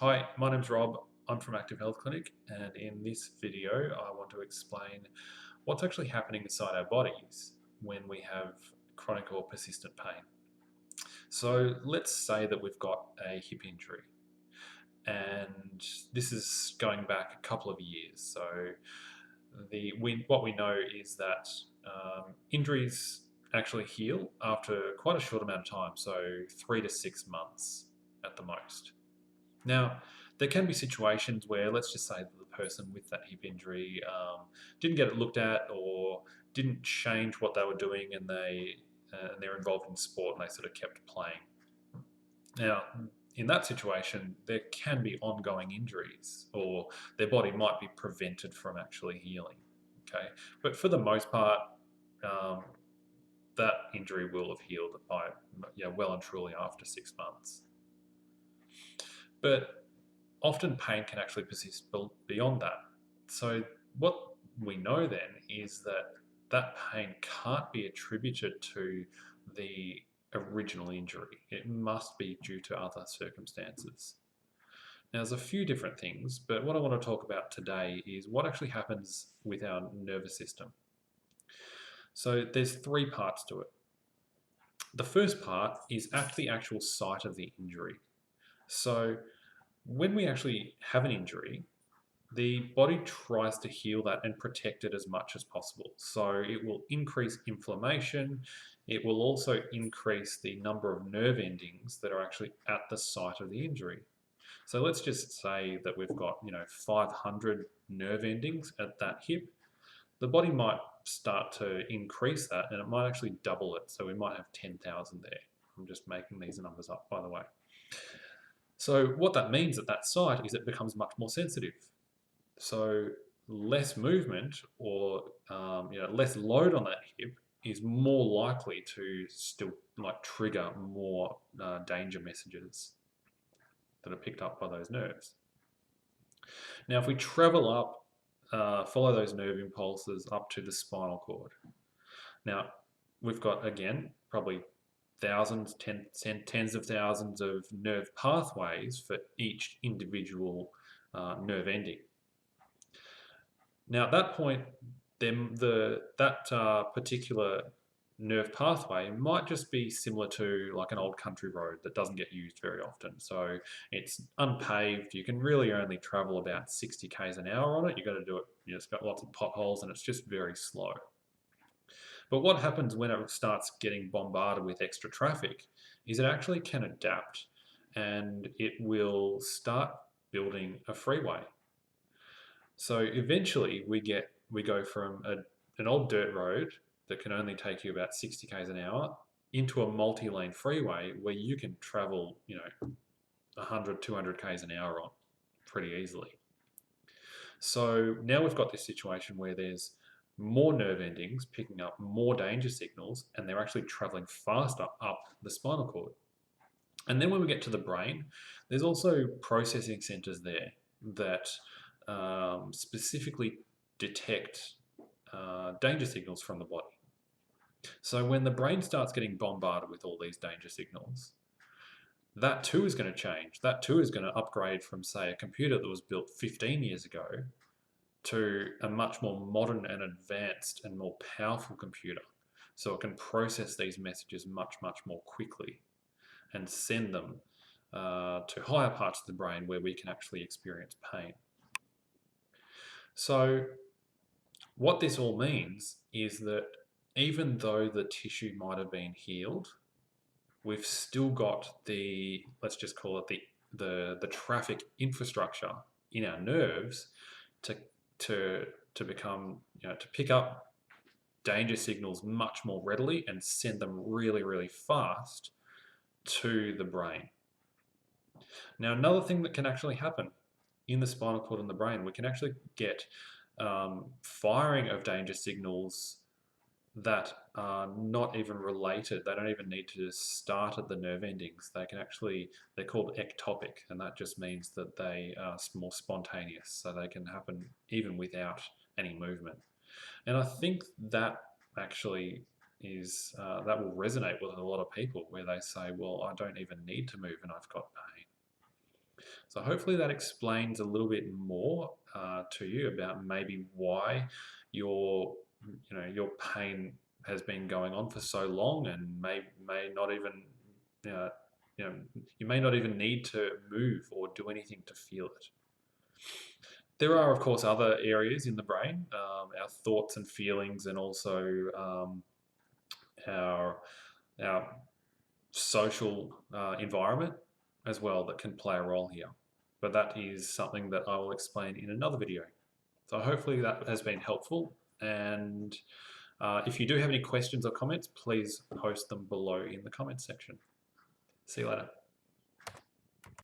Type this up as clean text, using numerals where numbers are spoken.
Hi, my name's Rob. I'm from Active Health Clinic, and in this video I want to explain what's actually happening inside our bodies when we have chronic or persistent pain. So let's say that we've got a hip injury, and this is going back a couple of years. So what we know is that injuries actually heal after quite a short amount of time, so 3 to 6 months at the most. Now, there can be situations where, let's just say that the person with that hip injury didn't get it looked at or didn't change what they were doing, and they're involved in sport and they sort of kept playing. Now, in that situation, there can be ongoing injuries, or their body might be prevented from actually healing. Okay, but for the most part, um, that injury will have healed by well and truly after 6 months. But often pain can actually persist beyond that. So what we know then is that that pain can't be attributed to the original injury. It must be due to other circumstances. Now, there's a few different things, but what I want to talk about today is what actually happens with our nervous system. So there's three parts to it. The first part is at the actual site of the injury. So when we actually have an injury, the body tries to heal that and protect it as much as possible. So it will increase inflammation. It will also increase the number of nerve endings that are actually at the site of the injury. So let's just say that we've got 500 nerve endings at that hip. The body might start to increase that, and it might actually double it. So we might have 10,000 there. I'm just making these numbers up, by the way. So what that means at that site is it becomes much more sensitive. So less movement or less load on that hip is more likely to still trigger more danger messages that are picked up by those nerves. Now, if we travel up, follow those nerve impulses up to the spinal cord. Now, we've got, again, probably thousands, tens of thousands of nerve pathways for each individual nerve ending. Now, at that point, that particular nerve pathway might just be similar to like an old country road that doesn't get used very often. So it's unpaved. You can really only travel about 60 k's an hour on it. You've got to do it. It's got lots of potholes and it's just very slow. But what happens when it starts getting bombarded with extra traffic is it actually can adapt, and it will start building a freeway. So eventually we go from an old dirt road that can only take you about 60 k's an hour into a multi-lane freeway where you can travel 100, 200 k's an hour on pretty easily. So now we've got this situation where there's more nerve endings picking up more danger signals, and they're actually traveling faster up the spinal cord. And then when we get to the brain, there's also processing centers there that specifically detect danger signals from the body. So when the brain starts getting bombarded with all these danger signals, that too is going to change. That too is going to upgrade from, say, a computer that was built 15 years ago to a much more modern and advanced and more powerful computer. So it can process these messages much, much more quickly and send them to higher parts of the brain where we can actually experience pain. So what this all means is that even though the tissue might have been healed, we've still got let's just call it the traffic infrastructure in our nerves to become, to pick up danger signals much more readily and send them really, really fast to the brain. Now, another thing that can actually happen in the spinal cord and the brain, we can actually get firing of danger signals that are not even related. They don't even need to start at the nerve endings. They're called ectopic, and that just means that they are more spontaneous, so they can happen even without any movement. And I think that actually that will resonate with a lot of people, where they say, well, I don't even need to move and I've got pain. So hopefully that explains a little bit more to you about maybe why your your pain has been going on for so long, and may not even uh, you know you may not even need to move or do anything to feel it. There are, of course, other areas in the brain, our thoughts and feelings, and also our our social environment as well, that can play a role here. But that is something that I will explain in another video. So hopefully that has been helpful. And if you do have any questions or comments, please post them below in the comments section. See you later.